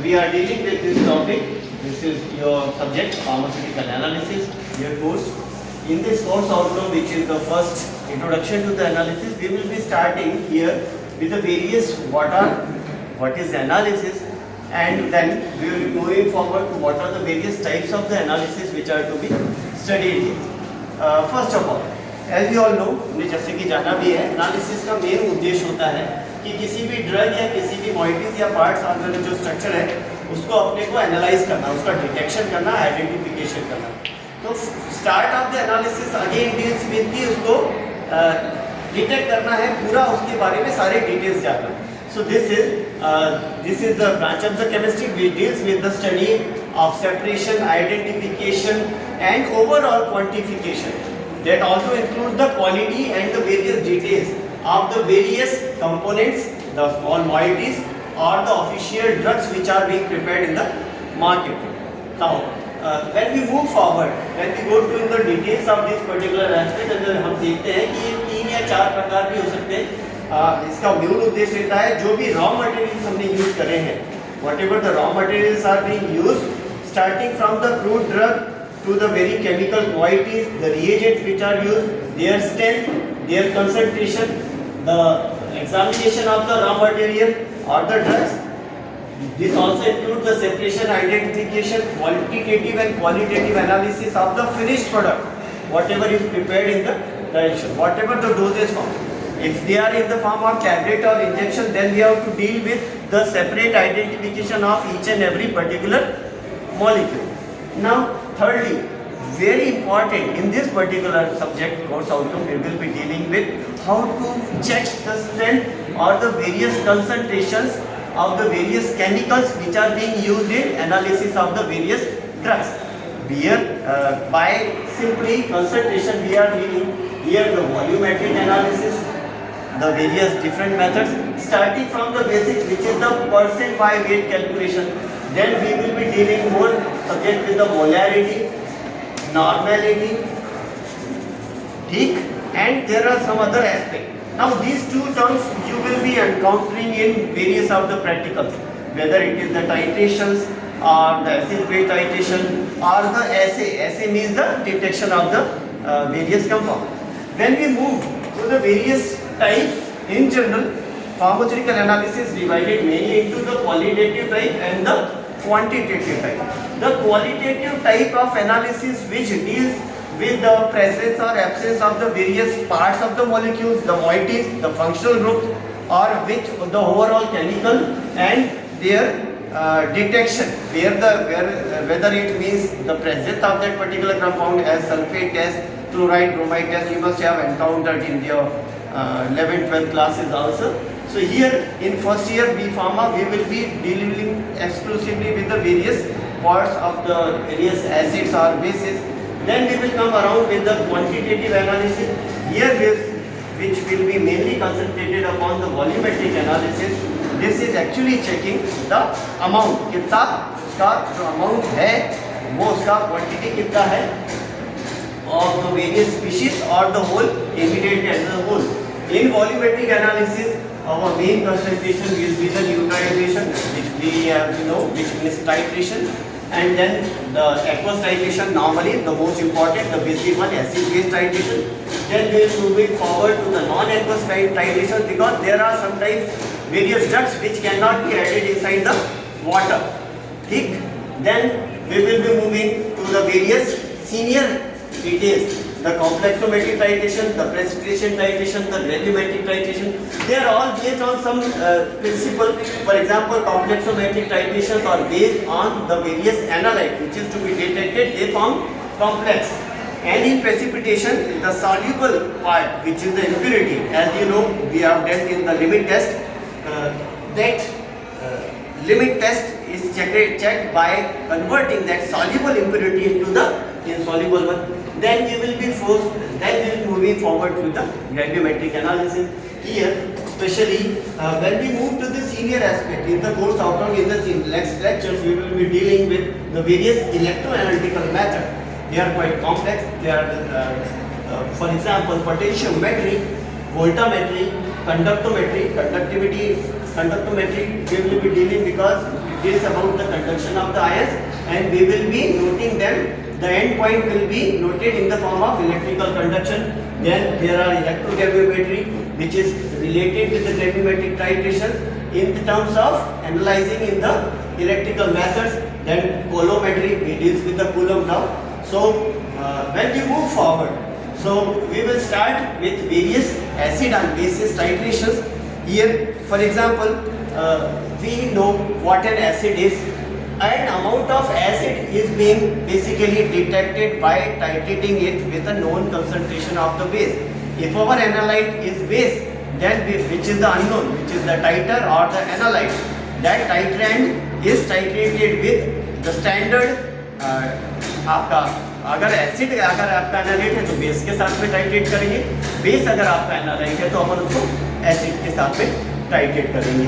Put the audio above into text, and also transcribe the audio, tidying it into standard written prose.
we are dealing with this topic. This is your subject, pharmaceutical analysis, your course. In this course outcome, which is the first introduction to the analysis, we will be starting here with the various what is analysis, and then we will be moving forward to what are the various types of the analysis which are to be studied here. First of all, as you all know, हमने जैसे कि जाना भी है, analysis का main उद्देश्य होता है कि किसी भी ड्रग या किसी भी मॉलिक्यूल्स या पार्ट्स का जो स्ट्रक्चर है उसको अपने को एनालाइज करना, उसका डिटेक्शन करना, आइडेंटिफिकेशन करना. तो start of the analysis again deals with की उसको डिटेक्ट करना है, पूरा उसके बारे में सारे डिटेल्स जानना. So this is the branch of the chemistry which deals with the study of separation, identification and overall quantification. That also includes the quality and the various details of the various components, the small moieties or the official drugs which are being prepared in the market. Now, when we move forward, when we go to the details of this particular aspect, अगर हम देखते हैं कि ये 3 या 4 प्रकार भी हो सकते हैं. इसका मूल उद्देश्य रहता है जो भी रॉ मटेरियल्स हमने यूज करे हैं, whatever the raw materials are being used, starting from the crude drug to the very chemical moieties, the reagents which are used, their strength, their concentration, the examination of the raw material or the drugs. This also includes the separation, identification, quantitative and qualitative analysis of the finished product, whatever is prepared in the dilution, whatever the dosage form. If they are in the form of tablet or injection, then we have to deal with the separate identification of each and every particular molecule. Now, thirdly, very important in this particular subject course outcome, we will be dealing with how to check the strength or the various concentrations of the various chemicals which are being used in analysis of the various drugs. Here, by simply concentration, we are dealing here the volumetric analysis, the various different methods, starting from the basics, which is the percent by weight calculation. Then we will be dealing more subject with the molarity, normality, ठीक, and there are some other aspects. Now these two terms you will be encountering in various of the practicals, whether it is the titrations or the acid-base titration or the assay. Assay means the detection of the various compounds. When we move to the various types, in general, pharmaceutical analysis divided mainly into the qualitative type and the quantitative type. The qualitative type of analysis which deals with the presence or absence of the various parts of the molecules, the moieties, the functional groups, or which the overall chemical and their detection, whether it means the presence of that particular compound as sulfate test, chloride, bromide test, you must have encountered in your 11th, 12th classes also. So here in first year B Pharma, we will be dealing exclusively with the various parts of the various acids or bases. Then we will come around with the quantitative analysis. Here which will be mainly concentrated upon the volumetric analysis. This is actually checking the amount, कितना उसका जो amount है वो उसका quantity कितना है of the various species or the whole ingredient as a whole. In volumetric analysis, our main concentration will be the neutralization, which we have which means titration, and then the aqueous titration, normally the most important, the basic one, acid-base titration. Then we will move forward to the non-aqueous titration, because there are sometimes various drugs which cannot be added inside the water. ठीक? Then we will be moving to the various senior details, the complexometric titration, the precipitation titration, the granulometric titration. They are all based on some principle. For example, complexometric titrations are based on the various analytes which is to be detected. They form complex. And in precipitation, the soluble part, which is the impurity, as you know, we have dealt in the limit test. That limit test is checked by converting that soluble impurity into the insoluble one. Then we will be moving forward to the granulometric analysis. Here, especially when we move to the senior aspect in the course outcome, in the next lectures, we will be dealing with the various electroanalytical methods. They are quite complex. They are, for example, potentiometry, voltammetry, conductometry, conductivity, conductometry. We will be dealing because details about the conduction of the ions, and we will be noting them. The end point will be noted in the form of electrical conduction. Then there are electrogravimetry, which is related with the gravimetric titration in the terms of analyzing in the electrical methods. Then coulometry, it deals with the Coulomb law. So when we move forward, so we will start with various acid and bases titrations. Here, for example, we know what an acid is. An amount of acid is being basically detected by titrating it with a known concentration of the base. If our analyte is base, then which is the unknown, which is the titer or the analyte, that titrand is titrated with the standard आपका अगर acid अगर आपका analyte है तो base के साथ में titrate करेंगे, बेस अगर आपका एनालाइट है तो अपन उसको एसिड के साथ में टाइट्रेट करेंगे.